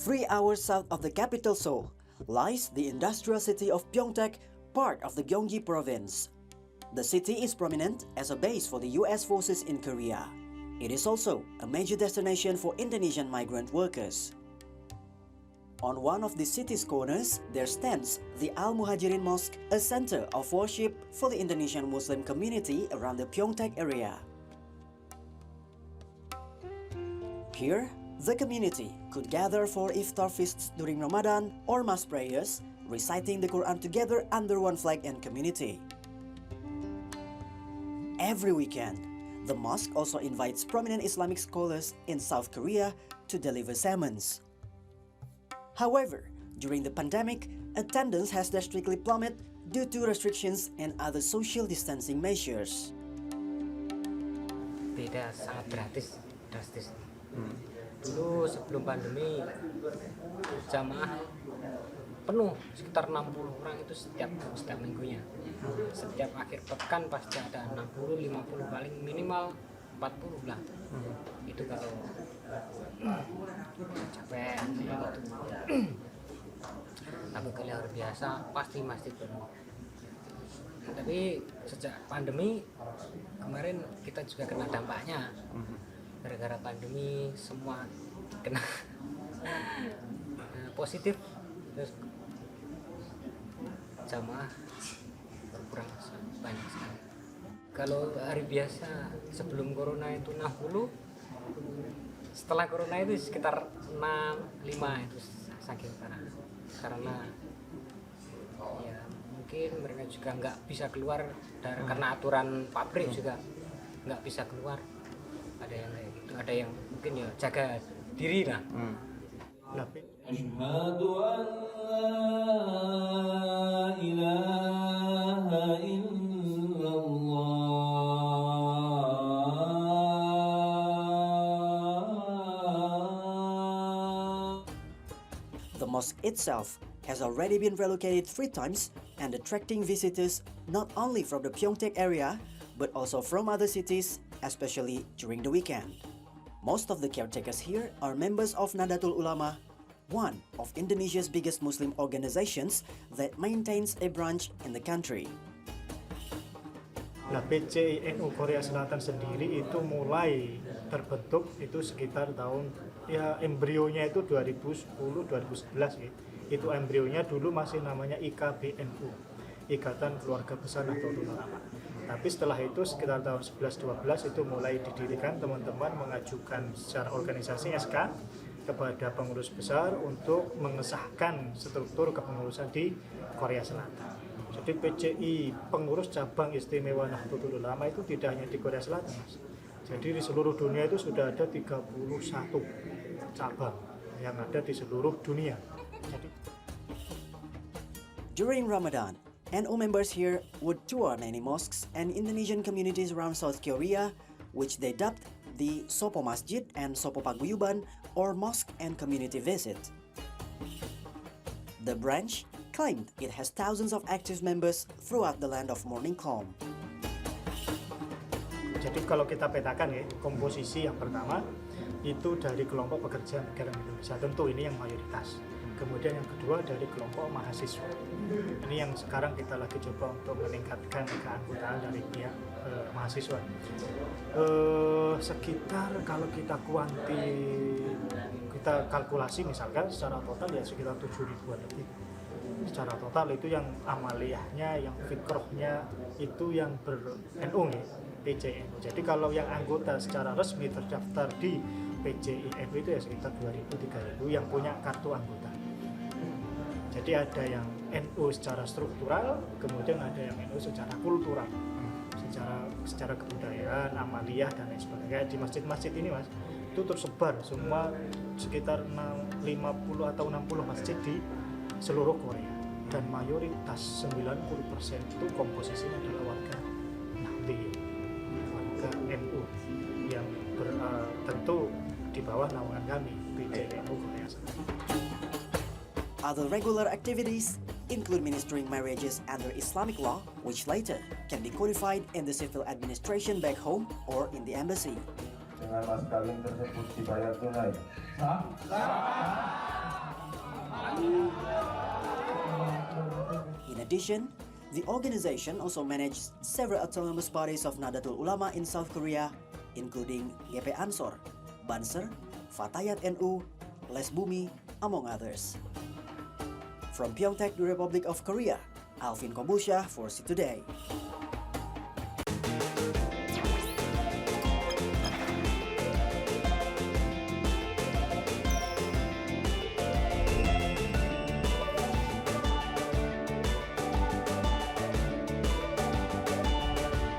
3 hours south of the capital Seoul lies the industrial city of Pyeongtaek, part of the Gyeonggi province. The city is prominent as a base for the US forces in Korea. It is also a major destination for Indonesian migrant workers. On one of the city's corners, there stands the Al-Muhajirin Mosque, a center of worship for the Indonesian Muslim community around the Pyeongtaek area. Here, the community could gather for iftar feasts during Ramadan or mass prayers, reciting the Quran together under one flag and community. Every weekend, the mosque also invites prominent Islamic scholars in South Korea to deliver sermons. However, during the pandemic, attendance has drastically plummeted due to restrictions and other social distancing measures. Beda, sangat drastis. Dulu sebelum pandemi jamaah penuh sekitar 60 orang itu setiap minggunya. Setiap akhir pekan pasti ada 60, 50, paling minimal 40 lah. Itu kalau capek gitu. Tapi kalau hari biasa pasti penuh. Tapi sejak pandemi kemarin kita juga kena dampaknya. Gara-gara pandemi semua kena positif, terus jamaah berkurang banyak sekali. Kalau hari biasa sebelum corona itu 60, setelah corona itu sekitar 65 itu saking parah. Karena ya mungkin mereka juga nggak bisa keluar karena aturan pabrik juga nggak bisa keluar. Ada yang kayak gitu, ada yang mungkin ya jaga diri lah. Asyhadu an la ilaha illallah. The mosque itself has already been relocated 3 times and attracting visitors not only from the Pyeongtaek area but also from other cities, especially during the weekend. Most of the caretakers here are members of Nahdlatul Ulama, one of Indonesia's biggest Muslim organizations that maintains a branch in the country. Nah, PCI-NU Korea Selatan sendiri itu mulai terbentuk itu sekitar tahun embrionya itu 2010-2011 gitu. Itu embrionya dulu masih namanya IKBNU, Ikatan Keluarga Besar Nahdlatul Ulama. Tapi setelah itu sekitar tahun 11-12 itu mulai didirikan, teman-teman mengajukan secara organisasi SK kepada pengurus besar untuk mengesahkan struktur kepengurusan di Korea Selatan. Jadi PCI pengurus cabang istimewa Nahdlatul Ulama itu tidak hanya di Korea Selatan, Mas. Jadi di seluruh dunia itu sudah ada 31 cabang yang ada di seluruh dunia. During Ramadan, NU members here would tour many mosques and Indonesian communities around South Korea, which they dubbed the Sopo Masjid and Sopo Paguyuban, or Mosque and Community Visit. The branch claimed it has thousands of active members throughout the land of morning calm. Jadi kalau kita petakan ya, komposisi yang pertama itu dari kelompok pekerja negara Indonesia, tentu ini yang mayoritas. Kemudian yang kedua dari kelompok mahasiswa. Ini yang sekarang kita lagi coba untuk meningkatkan keanggotaan dari pihak mahasiswa. Sekitar kalau kita kalkulasi misalkan secara total ya sekitar 7.000-an lebih. Secara total itu yang amaliyahnya, yang fikrohnya itu yang ber-NU nih, PCI-NU. Jadi kalau yang anggota secara resmi terdaftar di PCI-NU itu ya sekitar 2.000-3.000 yang punya kartu anggota. Jadi ada yang NU secara struktural, kemudian ada yang NU secara kultural, secara kebudayaan, amaliyah dan lain sebagainya. Di masjid-masjid ini Mas, itu tersebar semua sekitar 50 atau 60 masjid di seluruh Korea. Dan mayoritas 90% itu komposisinya adalah warga Nahdlatul, warga NU yang tentu di bawah naungan kami, PCI-NU Korea Selatan. Other regular activities include ministering marriages under Islamic law, which later can be codified in the civil administration back home or in the embassy. dengan mas kawin tersebut dibayar tunai? In addition, the organization also managed several autonomous bodies of Nahdlatul Ulama in South Korea, including GP Ansor, Banser, Fatayat NU, Les Bumi, among others. From Pyeongtaek, the Republic of Korea, Alvin Kobusha for See Today.